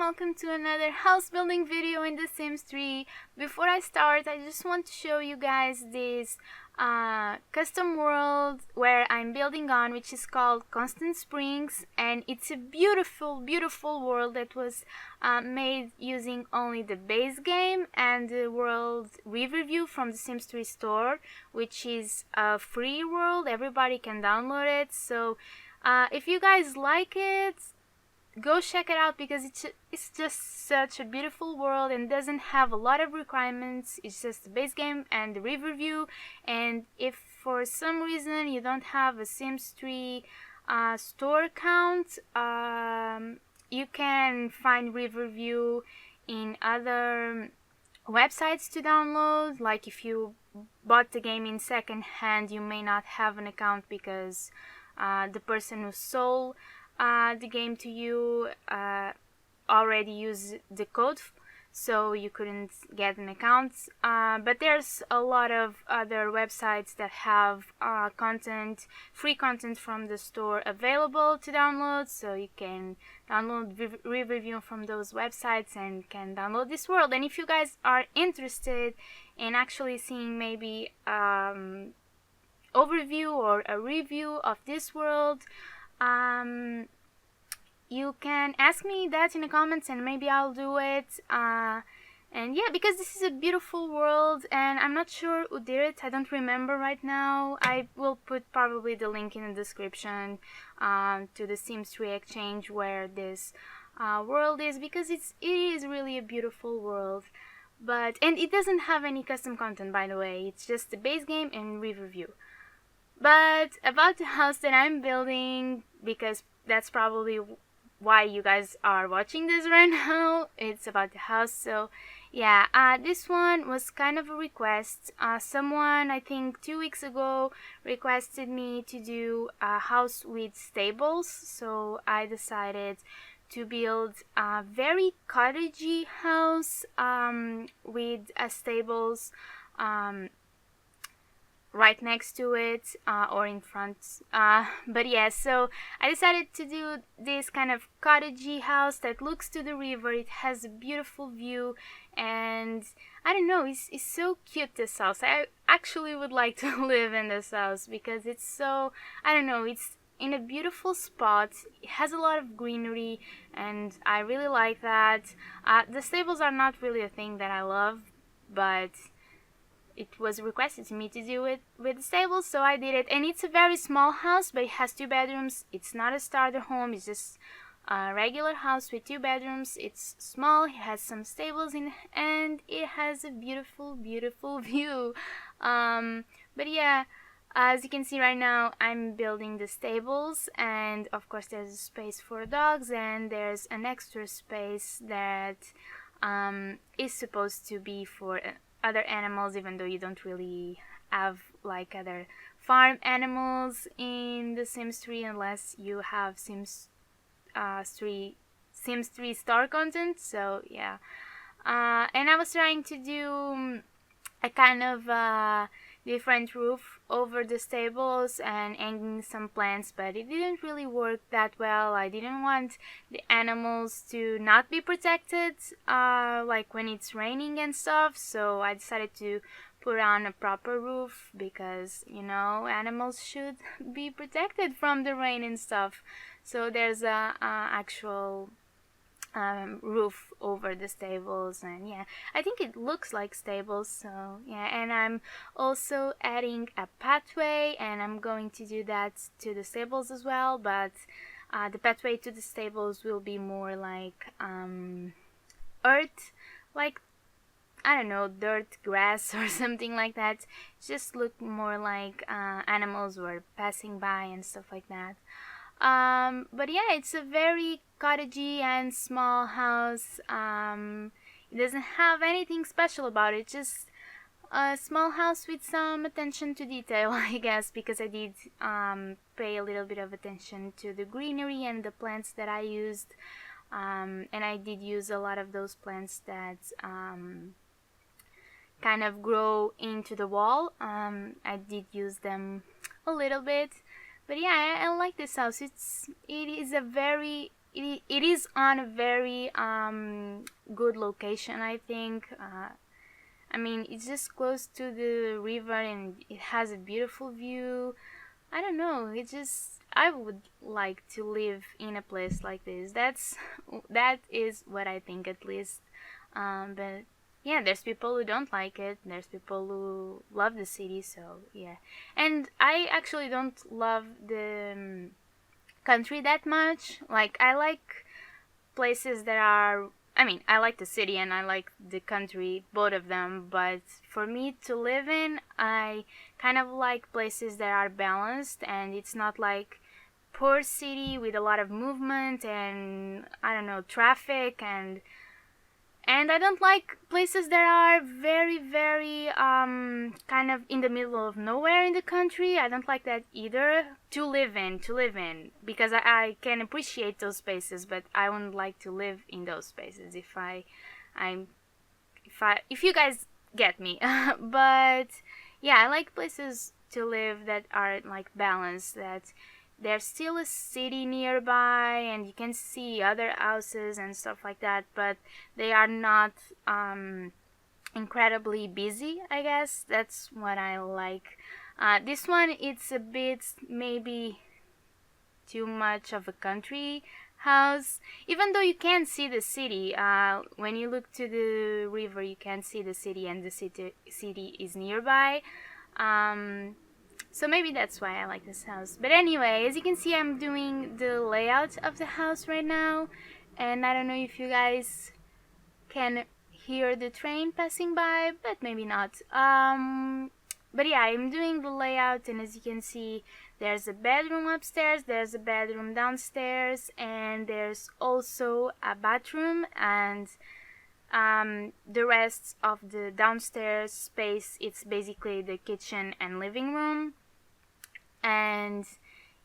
welcome to another house building video in The Sims 3. Before I start, I just want to show you guys this custom world where I'm building on, which is called Constant Springs, and it's a beautiful world that was made using only the base game and the world Riverview from the Sims 3 store, which is a free world. Everybody can download it, so if you guys like it, go check it out, because it's just such a beautiful world and doesn't have a lot of requirements. It's just the base game and the Riverview. And if for some reason you don't have a Sims 3 store account, you can find Riverview in other websites to download. Like if you bought the game in second hand, you may not have an account because the person who sold the game to you already used the code, so you couldn't get an account. But there's a lot of other websites that have free content from the store available to download, so you can download Riverview from those websites and can download this world. And if you guys are interested in actually seeing maybe overview or a review of this world, you can ask me that in the comments and maybe I'll do it. And yeah, because this is a beautiful world and I'm not sure who did it, I don't remember right now. I will put probably the link in the description to the Sims 3 exchange where this world is, because it is really a beautiful world. And it doesn't have any custom content, by the way. It's just the base game and Riverview. But about the house that I'm building, because that's probably why you guys are watching this right now, it's about the house. So yeah, this one was kind of a request. Someone, I think 2 weeks ago, requested me to do a house with stables, so I decided to build a very cottagey house with stables right next to it or in front, but yeah, so I decided to do this kind of cottagey house that looks to the river. It has a beautiful view, and I don't know, it's so cute, this house. I actually would like to live in this house because it's so, I don't know, it's in a beautiful spot. It has a lot of greenery and I really like that. The stables are not really a thing that I love, but it was requested to me to do it with the stables, so I did it. And it's a very small house, but it has 2 bedrooms. It's not a starter home, it's just a regular house with 2 bedrooms. It's small, it has some stables in, and it has a beautiful view. But yeah, as you can see right now, I'm building the stables, and of course there's a space for dogs, and there's an extra space that is supposed to be for other animals, even though you don't really have like other farm animals in the Sims 3 unless you have Sims 3 star content. So yeah, and I was trying to do a kind of different roof over the stables and hanging some plants, but it didn't really work that well. I didn't want the animals to not be protected like when it's raining and stuff, so I decided to put on a proper roof, because you know, animals should be protected from the rain and stuff. So there's a actual roof over the stables, and yeah, I think it looks like stables. So yeah, and I'm also adding a pathway, and I'm going to do that to the stables as well, but the pathway to the stables will be more like earth, like, I don't know, dirt, grass or something like that. Just look more like animals were passing by and stuff like that. But yeah, it's a very cottagey and small house. It doesn't have anything special about it, just a small house with some attention to detail, I guess, because I did pay a little bit of attention to the greenery and the plants that I used, and I did use a lot of those plants that kind of grow into the wall. I did use them a little bit. But yeah, I like this house. It is a very it is on a very good location, I think. I mean, it's just close to the river and it has a beautiful view. I don't know. It just I would like to live in a place like this. That is what I think, at least. But yeah, there's people who don't like it. There's people who love the city. So yeah, and I actually don't love the country that much. Like, I like places that are, I mean, I like the city and I like the country, both of them, but for me to live in, I kind of like places that are balanced and it's not like poor city with a lot of movement and, I don't know, traffic, and I don't like places that are very, very kind of in the middle of nowhere in the country. I don't like that either. To live in, because I can appreciate those spaces, but I wouldn't like to live in those spaces I'm if you guys get me. But yeah, I like places to live that are like balanced, that there's still a city nearby and you can see other houses and stuff like that, but they are not incredibly busy, I guess. That's what I like. This one, it's a bit maybe too much of a country house, even though you can see the city. When you look to the river, you can see the city, and the city is nearby. So maybe that's why I like this house. But anyway, as you can see, I'm doing the layout of the house right now, and I don't know if you guys can hear the train passing by, but maybe not. But yeah, I'm doing the layout, and as you can see, there's a bedroom upstairs, there's a bedroom downstairs, and there's also a bathroom, and the rest of the downstairs space, it's basically the kitchen and living room. And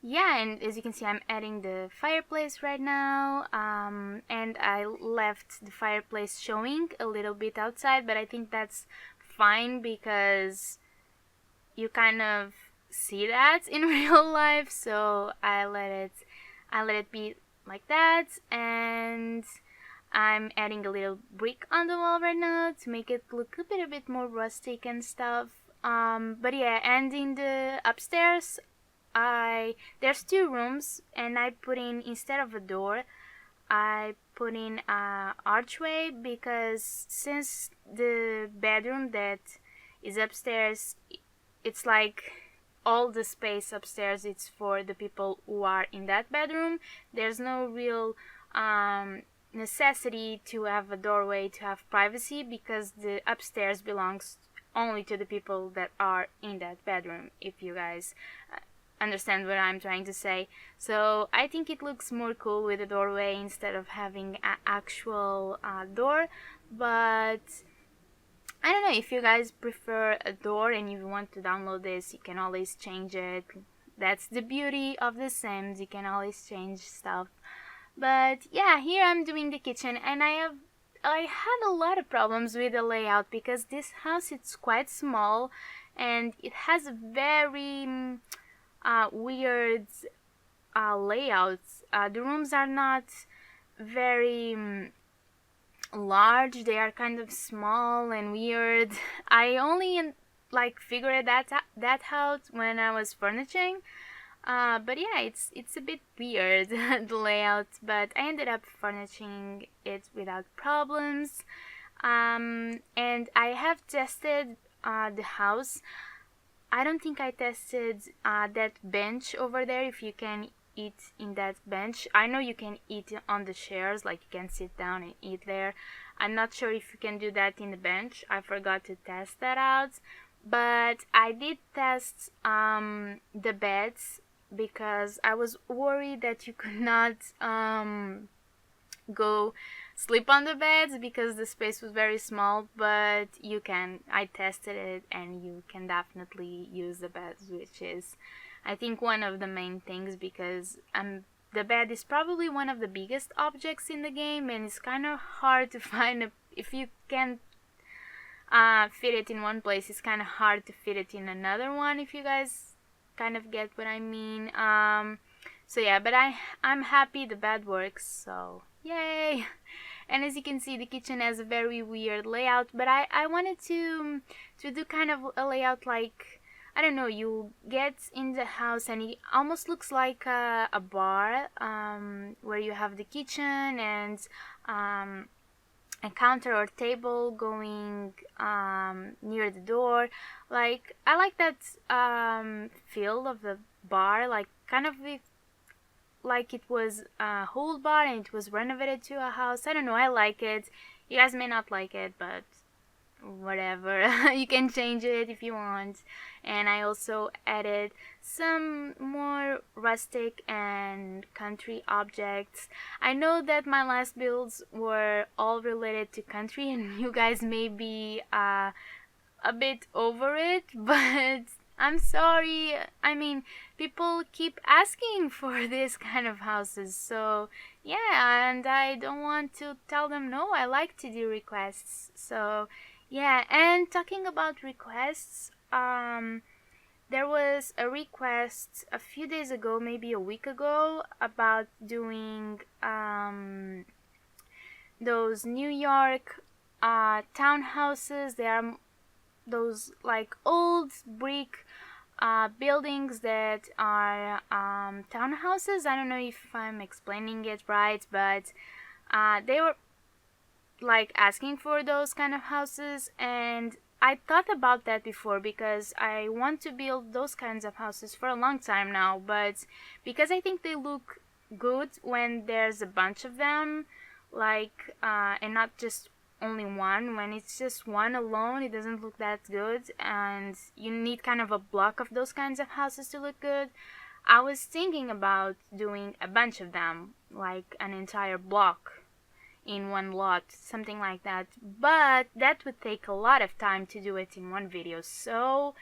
yeah, and as you can see, I'm adding the fireplace right now, and I left the fireplace showing a little bit outside, but I think that's fine because you kind of see that in real life, so I let it be like that. And I'm adding a little brick on the wall right now to make it look a bit more rustic and stuff. But yeah, and in the upstairs, there's two rooms, and I put in, instead of a door, I put in a archway, because since the bedroom that is upstairs, it's like all the space upstairs, it's for the people who are in that bedroom. There's no real necessity to have a doorway to have privacy, because the upstairs belongs only to the people that are in that bedroom, if you guys understand what I'm trying to say. So I think it looks more cool with a doorway instead of having an actual door. But I don't know, if you guys prefer a door and you want to download this, you can always change it. That's the beauty of The Sims, you can always change stuff. But yeah, here I'm doing the kitchen, and I had a lot of problems with the layout, because this house, it's quite small and it has a very weird layouts. The rooms are not very large, they are kind of small and weird. I only figured that out when I was furnishing. But yeah, it's a bit weird, the layout, but I ended up furnishing it without problems. And I have tested the house. I don't think I tested that bench over there, if you can eat in that bench. I know you can eat on the chairs, like you can sit down and eat there. I'm not sure if you can do that in the bench. I forgot to test that out. But I did test the beds, because I was worried that you could not go sleep on the beds because the space was very small, but you can. I tested it, and you can definitely use the beds, which is, I think, one of the main things, because the bed is probably one of the biggest objects in the game, and it's kind of hard to find if you can fit it in one place, it's kind of hard to fit it in another one, if you guys kind of get what I mean. So yeah, but I'm happy the bed works, so yay. And as you can see, the kitchen has a very weird layout, but I wanted to do kind of a layout like, I don't know, you get in the house and it almost looks like a bar, where you have the kitchen and um, a counter or table going near the door. Like, I like that feel of the bar, like kind of like it was a whole bar and it was renovated to a house. I don't know, I like it. You guys may not like it, but whatever. You can change it if you want. And I also added some more rustic and country objects. I know that my last builds were all related to country and you guys may be a bit over it, but I'm sorry. I mean, people keep asking for this kind of houses, so yeah, and I don't want to tell them no. I like to do requests, so yeah. And talking about requests, there was a request a few days ago, maybe a week ago, about doing those New York townhouses. They are those like old brick buildings that are townhouses. I don't know if I'm explaining it right, but they were like asking for those kind of houses, and I thought about that before because I want to build those kinds of houses for a long time now, but because I think they look good when there's a bunch of them, like and not just only one. When it's just one alone, it doesn't look that good, and you need kind of a block of those kinds of houses to look good. I was thinking about doing a bunch of them, like an entire block in one lot, something like that, but that would take a lot of time to do it in one video. So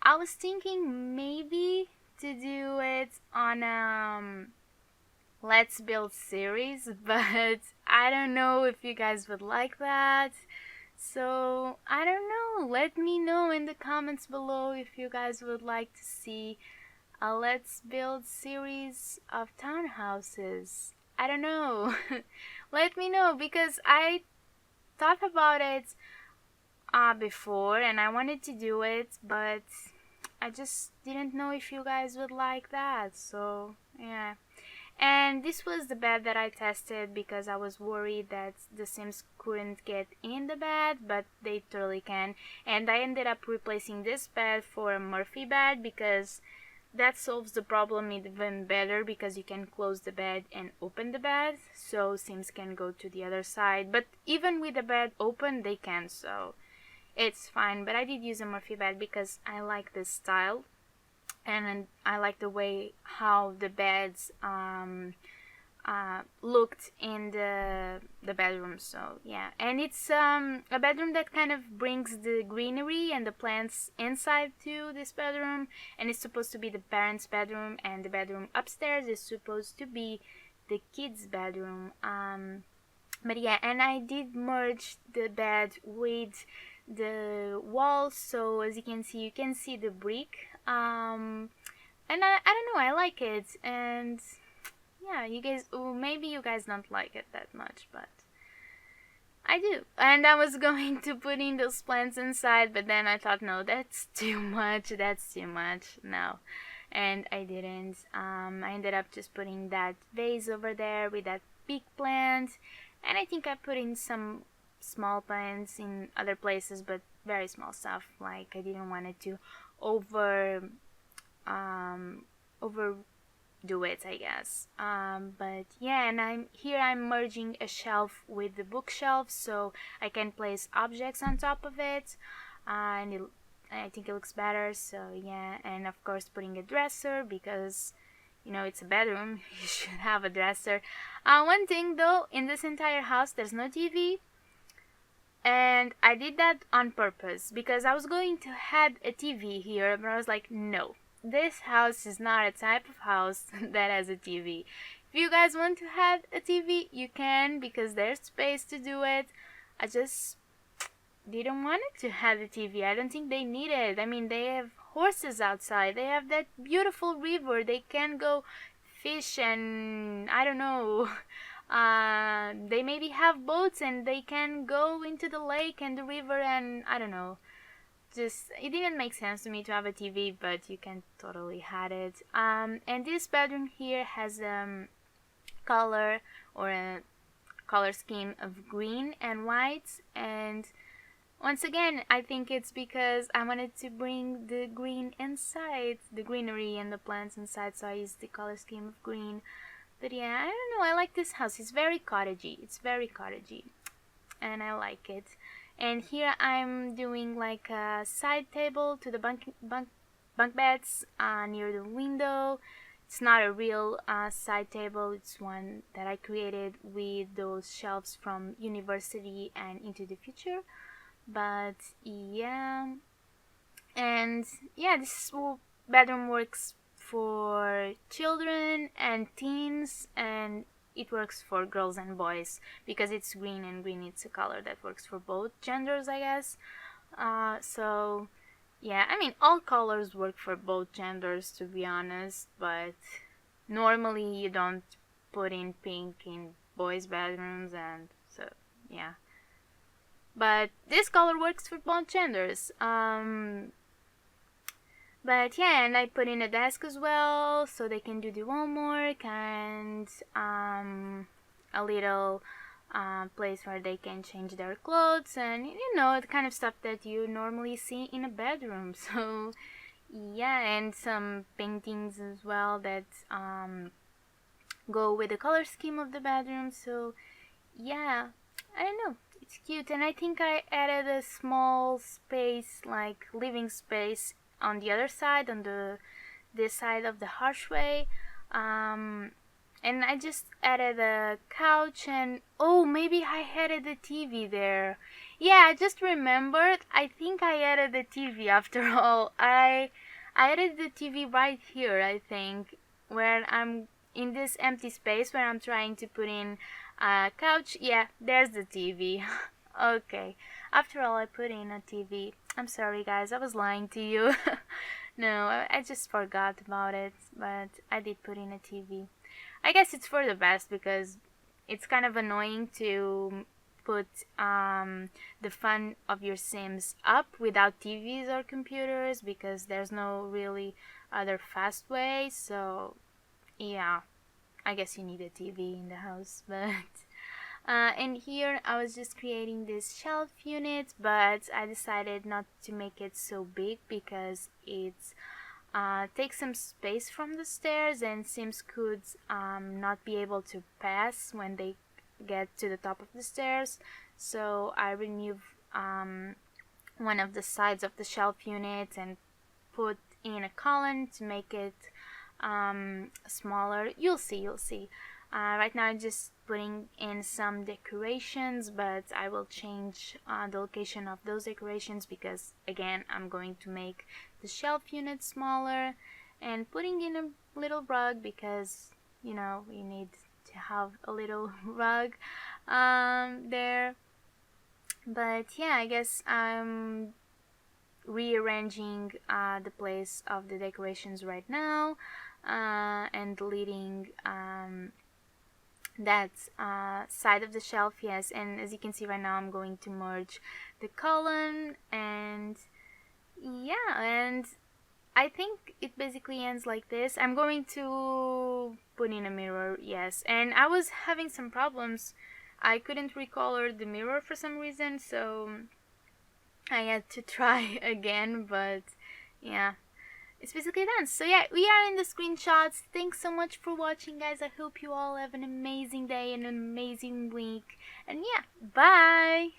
I was thinking maybe to do it on Let's Build series, but I don't know if you guys would like that. So I don't know. Let me know in the comments below if you guys would like to see a Let's Build series of townhouses. I don't know. Let me know, because I thought about it before and I wanted to do it, but I just didn't know if you guys would like that. So yeah. And this was the bed that I tested because I was worried that the Sims couldn't get in the bed, but they totally can. And I ended up replacing this bed for a Murphy bed because that solves the problem even better, because you can close the bed and open the bed, so Sims can go to the other side. But even with the bed open, they can, so it's fine. But I did use a Murphy bed because I like this style, and I like the way how the beds looked in the bedroom. So yeah, and it's a bedroom that kind of brings the greenery and the plants inside to this bedroom, and it's supposed to be the parents' bedroom, and the bedroom upstairs is supposed to be the kids' bedroom. But yeah, and I did merge the bed with the walls, so as you can see the brick, and I don't know, I like it. And yeah, you guys, maybe you guys don't like it that much, but I do. And I was going to put in those plants inside, but then I thought, no, that's too much, no. And I didn't. I ended up just putting that vase over there with that big plant, and I think I put in some small plants in other places, but very small stuff. Like, I didn't want it to overdo it, I guess. But yeah, and I'm merging a shelf with the bookshelf, so I can place objects on top of it, and I think it looks better. So yeah, and of course putting a dresser, because you know it's a bedroom, you should have a dresser. One thing though, in this entire house there's no TV, and I did that on purpose because I was going to have a TV here, but I was like, no, this house is not a type of house that has a TV. If you guys want to have a TV, you can, because there's space to do it. I just didn't want it to have a TV. I don't think they need it. I mean, they have horses outside. They have that beautiful river. They can go fish, and I don't know. They maybe have boats and they can go into the lake and the river, and I don't know. Just it didn't make sense to me to have a TV, but you can totally had it. And this bedroom here has color or a color scheme of green and white, and once again I think it's because I wanted to bring the green inside, the greenery and the plants inside, so I used the color scheme of green. But yeah, I don't know, I like this house. It's very cottagey. It's very cottagey and I like it. And here I'm doing like a side table to the bunk beds near the window. It's not a real side table. It's one that I created with those shelves from University and Into the Future. But yeah, and yeah, this bedroom works for children and teens, and it works for girls and boys because it's green, and green it's a color that works for both genders, I guess. So yeah, I mean all colors work for both genders, to be honest, but normally you don't put in pink in boys' bedrooms, and so yeah. But this color works for both genders. But yeah, and I put in a desk as well so they can do the homework, and a little place where they can change their clothes, and you know, the kind of stuff that you normally see in a bedroom. So yeah, and some paintings as well that go with the color scheme of the bedroom. So yeah, I don't know, it's cute. And I think I added a small space, like living space, on the other side, on this side of the archway, and I just added a couch, and oh, maybe I added a TV there. Yeah, I just remembered, I think I added the TV after all. I added the TV right here, I think, where I'm in this empty space where I'm trying to put in a couch. Yeah, there's the TV. Okay, after all, I put in a TV. I'm sorry, guys, I was lying to you. No, I just forgot about it, but I did put in a TV. I guess it's for the best because it's kind of annoying to put the fun of your Sims up without TVs or computers, because there's no really other fast way. So yeah, I guess you need a TV in the house, but and here I was just creating this shelf unit, but I decided not to make it so big because it takes some space from the stairs, and Sims could not be able to pass when they get to the top of the stairs. So I removed one of the sides of the shelf unit and put in a column to make it smaller. You'll see. Right now I'm just putting in some decorations, but I will change the location of those decorations because again I'm going to make the shelf unit smaller, and putting in a little rug because you know we need to have a little rug there. But yeah, I guess I'm rearranging the place of the decorations right now, and deleting that side of the shelf. Yes, and as you can see right now I'm going to merge the column, and yeah, and I think it basically ends like this. I'm going to put in a mirror, yes, and I was having some problems. I couldn't recolor the mirror for some reason, so I had to try again, but yeah, it's basically done. So yeah, we are in the screenshots. Thanks so much for watching, guys. I hope you all have an amazing day and an amazing week. And yeah, bye!